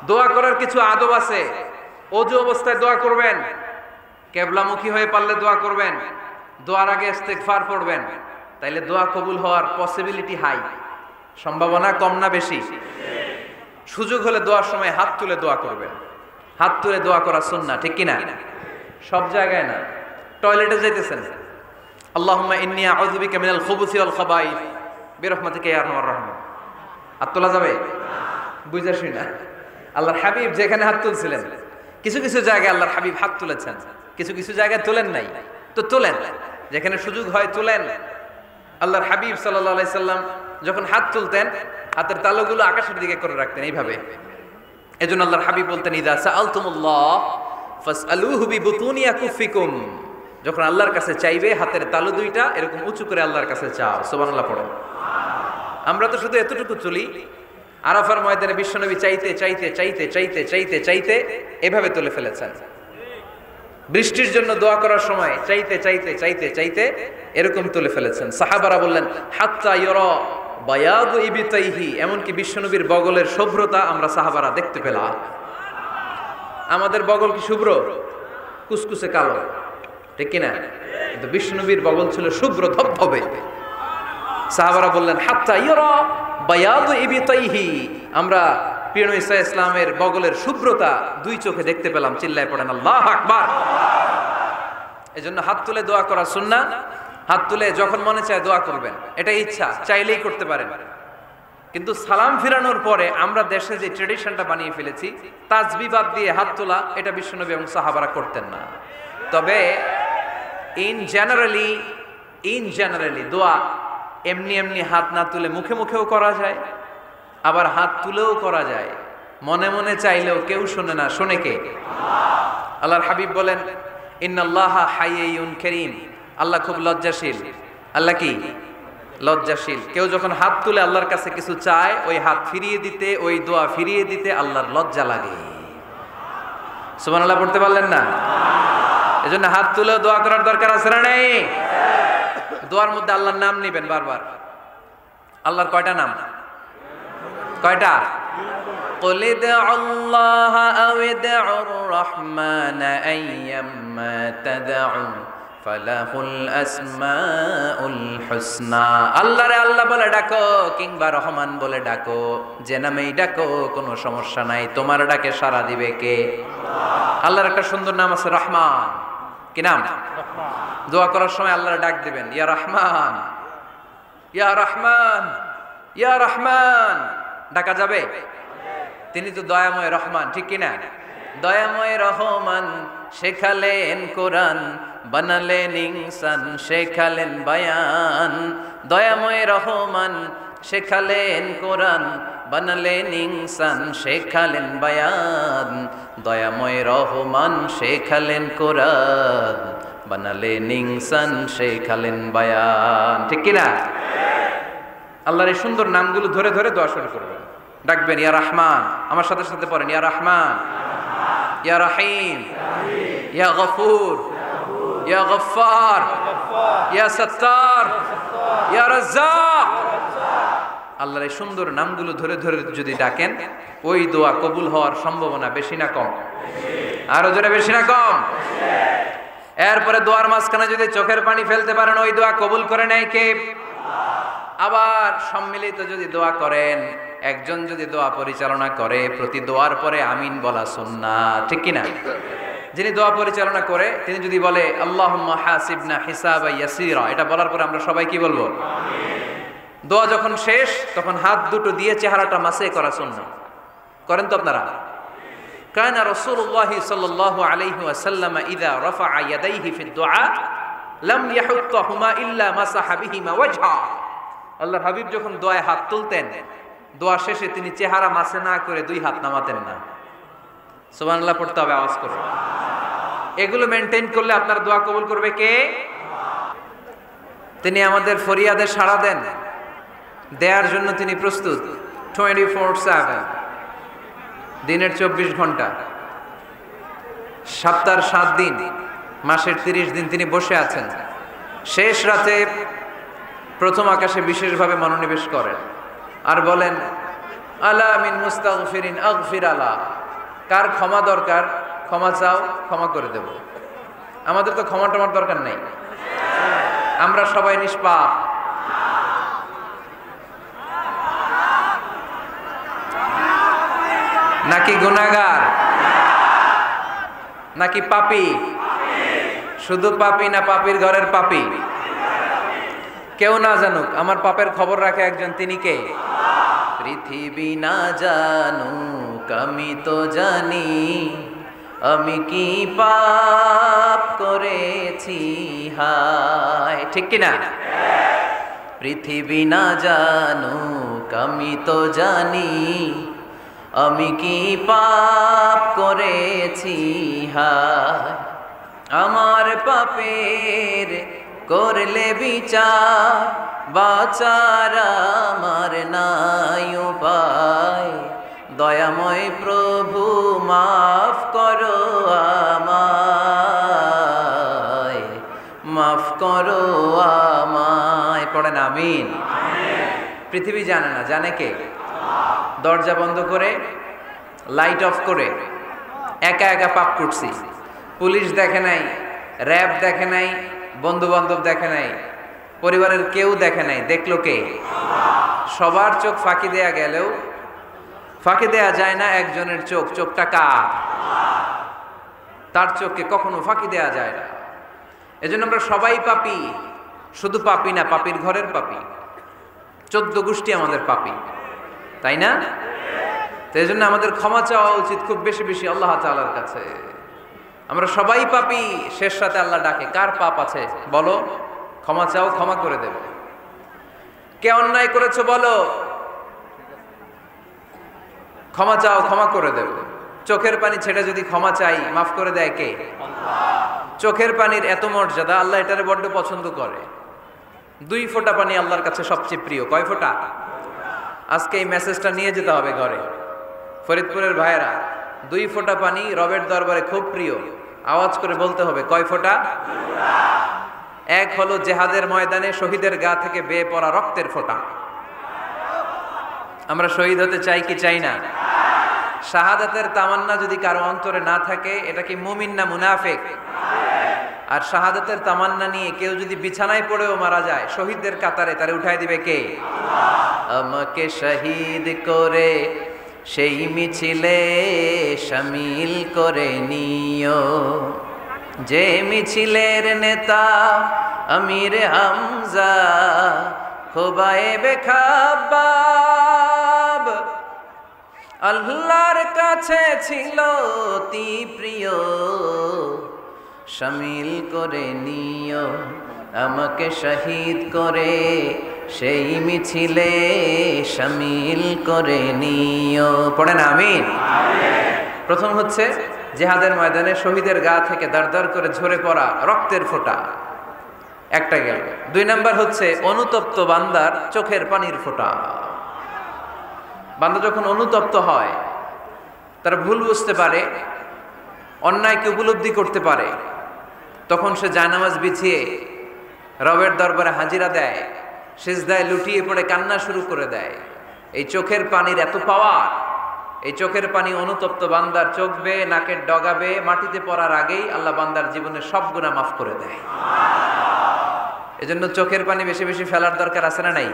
দোয়া করার কিছু আদব আছে। ওযু অবস্থায় দোয়া করবেন, কিবলামুখী হয়ে পারলে দোয়া করবেন, দোয়ার আগে ইস্তেগফার পড়বেন, তাইলে দোয়া কবুল হওয়ার পসিবিলিটি হাই, সম্ভাবনা কম না বেশি? সুযোগ হলে দোয়ার সময় হাত তুলে দোয়া করবেন। হাত তুলে দোয়া করা সুন্নাহ, ঠিক কি না? সব জায়গায় না। টয়লেটে যাইতেছেন, আল্লাহুম্মা ইন্নী আউযু বিকা মিনাল খুবুসি ওয়াল খাবাইস বিরহমাতিকা ইয়া আরহামার রাহিমিন। হাত তোলা যাবে? বুঝা শুই না। আল্লাহর হাবিব যেখানে হাত তুলছিলেন, কিছু কিছু জায়গায় আল্লাহর হাবিব হাত তুলেছেন, কিছু কিছু জায়গায় তোলেন নাই, তো তোলেন, যেখানে সুযোগ হয় তোলেন। আল্লাহর হাবিব সাল্লাল্লাহু আলাইহি সাল্লাম যখন হাত তুলতেন, হাতের তালুগুলো আকাশের দিকে করে রাখতেন এইভাবে। এজন্য আল্লাহর হাবিব বলতেন, ইযা সাআলতুমুল্লাহ ফাসআলুহু বিবুতুনি আকুফিকুম। যখন আল্লাহর কাছে চাইবে, হাতের তালু দুইটা এরকম উঁচু করে আল্লাহর কাছে চাও। সুবহানাল্লাহ পড়ো। আমরা তো শুধু এতটুকু চলি। আরাফার ময়দানে বিশ্বনবী চাইতে চাইতে চাইতে চাইতে চাইতে চাইতে এভাবে তুলে ফেলেছেন। বৃষ্টির জন্য দোয়া করার সময় চাইতে চাইতে চাইতে চাইতে এরকম তুলে ফেলেছেন। সাহাবারা বললেন, হাত্তা ইরা বায়াদু ইবতাইহি, এমনকি বিশ্বনবীর বগলের শুভ্রতা আমরা সাহাবারা দেখতে পেলাম। আমাদের বগল কি শুভ্র? কুসকুসে কালো, ঠিক কিনা? কিন্তু বিশ্বনবীর বগল ছিল শুভ্র ধবধবে। সাহাবারা বললেন, হাত্তা ইরা বায়াদু ইবতাইহি, আমরা প্রিয় নবী সাল্লাল্লাহু আলাইহি ইসলামের বগলের শুভ্রতা দুই চোখে দেখতে পেলাম। চিল্লায় পড়েন আল্লাহু আকবার। এজন্য হাত তুলে দোয়া করা সুন্নাহ। হাত তুলে যখন মনে চায় দোয়া করবেন, এটা ইচ্ছা, চাইলেই করতে পারেন। কিন্তু সালাম ফিরানোর পরে আমরা দেশে যে ট্রেডিশনটা বানিয়ে ফেলেছি, তাসবিহ বাদ দিয়ে হাত তোলা, এটা বিশ্বনবী এবং সাহাবারা করতেন না। তবে ইন জেনারেলি দোয়া এমনি এমনি হাত না তুলে মুখে মুখেও করা যায়, আবার হাত তুলেও করা যায়। মনে মনে চাইলেও কেউ শোনে না, শোনে কে? আল্লাহর হাবিব বলেন, ইন্নাল্লাহা হাইয়্যুন কারীম, আল্লাহ খুব লজ্জাশীল। আল্লাহ কি? লজ্জাশীল। কেউ যখন হাত তুলে আল্লাহর কাছে কিছু চায়, ওই হাত ফিরিয়ে দিতে, ওই দোয়া ফিরিয়ে দিতে আল্লাহর লজ্জা লাগে। সুবহানাল্লাহ পড়তে পারলেন না? এজন্য হাত তুলে দোয়া করার দরকার আছে না নেই? দোয়ার মধ্যে আল্লাহর নাম নেবেন বারবার। আল্লাহর কয়টা নাম? কয়টা? قل ادعوا الله أو ادعوا الرحمن أيما تدعوا فله الأسماء الحسنى। আল্লাহ রে আল্লাহ বলে ডাকো, কিংবা রহমান বলে ডাকো, যে নামেই ডাকো কোনো সমস্যা নাই, তোমার ডাকে সাড়া দিবে কে? আল্লাহর একটা সুন্দর নাম আছে রহমান। কি নাম? দোয়া করার সময় আল্লাহর ডাক দিবেন, ইয়া রহমান, ইয়া রহমান, ইয়া রহমান। ডাকা যাবে? তিনি তো দয়াময় রহমান, ঠিক কিনা? দয়াময় রহমান শেখালেন কোরআন, বানালেন ইনসান, শেখালেন বায়ান। দয়াময় রহমান শেখালেন কোরআন, বানালেন ইনসান, শেখালেন বায়ান। দয়াময় রহমান শেখালেন কোরআন, বানালেন ইনসান, শেখালেন বায়ান, ঠিক কিনা? আল্লাহর এই সুন্দর নামগুলো ধরে ধরে দোয়া শুরু করবেন। ডাকবেন, ইয়া রহমান, আমার সাথে সাথে পড়েন, ইয়া রহমান, ইয়া রহিম, ইয়া গফুর, ইয়া গফফার, ইয়া সত্তার, ইয়া রাজ্জাক। আল্লাহর এই সুন্দর নামগুলো ধরে ধরে যদি ডাকেন, ওই দোয়া কবুল হওয়ার সম্ভাবনা বেশি না কম? আরো জোরে, বেশি না কম? এরপরে দোয়ার মাঝখানে যদি চোখের পানি ফেলতে পারেন, ওই দোয়া কবুল করে নেয় কে? আবার সম্মিলিত যদি দোয়া করেন, একজন যদি দোয়া পরিচালনা করে, প্রতি দোয়ার পরে আমিন বলা সুন্নাহ, ঠিক কিনা? যিনি দোয়া পরিচালনা করে তিনি যদি বলে আল্লাহুম্মা হাসিবনা হিসাবান ইয়াসীরা, এটা বলার পরে আমরা সবাই কি বলবো? আমিন। দোয়া যখন শেষ, তখন হাত দুটো দিয়ে চেহারাটা মাসে করা সুন্নাহ। করেন তো আপনারা? কানা রাসূলুল্লাহি সাল্লাল্লাহু আলাইহি ওয়াসাল্লাম ইযা রাফা'a ইয়াদাইহি ফিদ দুআ লাম ইয়াহুত্তাহুমা ইল্লা মাসাহা বিহিমা ওয়াজহা। আল্লাহর হাবিব যখন দোয়ায় হাত তুলতেন, দোয়া শেষে তিনি চেহারা মাসে না করে দুই হাত নামাতেন না। সুবহানাল্লাহ পড়তে হবে, আওয়াজ করে। এগুলো মেনটেন করলে আপনার দোয়া কবুল করবে কে? তিনি আমাদের ফরিয়াদে সাড়া দেন, দেওয়ার জন্য তিনি প্রস্তুত 24/7, দিনের 24 ঘন্টা, সপ্তাহের 7 দিন, মাসের 30 দিন তিনি বসে আছেন। শেষ রাতে প্রথম আকাশে বিশেষভাবে মনোনিবেশ করেন আর বলেন, আলা মিন মুস্তাগফিরিন আগফির আলা। কার ক্ষমা দরকার ক্ষমা চাও, ক্ষমা করে দেব। আমাদের তো ক্ষমা টমার দরকার নাই, আমরা সবাই নিষ্পাপ। নাকি গুনাহগার, নাকি পাপী? শুধু পাপী না পাপীর ঘরের পাপী? কেউ না জানুক, আমার পাপের খবর রাখে একজন, তিনি কে? পৃথিবী না জানুক আমি তো জানি, আমি কি পাপ করেছি হায়, ঠিক কিনা? পৃথিবী না জানুক আমি তো জানি, আমি কি পাপ করেছি হায়। আমার পাপের করলে বিচার, বাঁচার আমার নাই উপায়। দয়াময় প্রভু মাফ করো আমায়, মাফ করো আমায়। পড়েন আমিন। পৃথিবী জানে না, জানে কে? দরজা বন্ধ করে, লাইট অফ করে একা একা পাপ করছি। পুলিশ দেখে নাই, র্যাব দেখে নাই, বন্ধু বান্ধব দেখে নাই, পরিবারের কেউ দেখে নাই, দেখলো কে? সবার চোখ ফাঁকি দেয়া গেলেও ফাঁকি দেয়া যায় না একজনের চোখ। চোখটা কার? তার চোখকে কখনো ফাঁকি দেয়া যায় না। এজন্য আমরা সবাই পাপী, শুধু পাপী না, পাপীর ঘরের পাপী। 14 গোষ্ঠী আমাদের পাপী, তাই না? তো এই জন্য আমাদের ক্ষমা চাওয়া উচিত খুব বেশি বেশি আল্লাহ তাআলার কাছে। আমরা সবাই পাপী, শেষ রাতে আল্লাহ ডাকে, কার পাপ আছে বলো, ক্ষমা চাও, ক্ষমা করে দেব। কে অন্যায় করেছো বলো, ক্ষমা চাও, ক্ষমা করে দেব। চোখের পানি ছেড়ে যদি ক্ষমা চাই, মাফ করে দেয় কে? চোখের পানির এত মর্যাদা, আল্লাহ এটারে বড্ড পছন্দ করে। 2 ফোঁটা পানি আল্লাহর কাছে সবচেয়ে প্রিয়। কয় ফোঁটা? আজকে এই মেসেজটা নিয়ে যেতে হবে ঘরে। ফরিদপুরের ভাইয়েরা, 2 ফোঁটা পানি রবের দরবারে খুব প্রিয়। আওয়াজ করে বলতে হবে, কয় ফোঁটা? 1 হলো জেহাদের ময়দানে শহীদের গা থেকে বেয়ে পড়া রক্তের ফোঁটা। আমরা শহীদ হতে চাই কি চাই না? শাহাদাতের তামান্না যদি কারো অন্তরে না থাকে, এটা কি মুমিন না মুনাফিক? আর শাহাদাতের তামান্না নিয়ে কেউ যদি বিছানায় পড়েও মারা যায়, শহীদদের কাতারে তারে উঠাই দিবে কে? আমাকে শহীদ করে সেই মিছিলে শামিল করে নিও, যে মিছিলের নেতা আমির হামজা খোবায়েবে খাব্বাব। আল্লাহর কাছে ছিল অতি প্রিয়, শামিল করে নিও আমাকে শহীদ করে সেই মিছিলে শামিল করে নিও। পড়েন আমিন। প্রথম হচ্ছে জিহাদের ময়দানে শহীদের গা থেকে দাঁড় করে ঝরে পড়া রক্তের ফোঁটা, একটা গেল। 2 নাম্বার হচ্ছে অনুতপ্ত বান্দার চোখের পানির ফোঁটা। বান্দা যখন অনুতপ্ত হয়, তারা ভুল বুঝতে পারে, অন্যায়কে উপলব্ধি করতে পারে, তখন সে জায়নামাজ বিছিয়ে রবের দরবারে হাজিরা দেয়, সিজদায় লুটিয়ে পড়ে কান্না শুরু করে দেয়। এই চোখের পানির এত পাওয়ার, এই চোখের পানি অনুতপ্ত বান্দার চোখ বেয়ে নাকের ডগা বেয়ে মাটিতে পড়ার আগেই আল্লাহ বান্দার জীবনের সব গুনাহ মাফ করে দেয়। এজন্য চোখের পানি বেশি বেশি ফেলার দরকার আছে না নাই?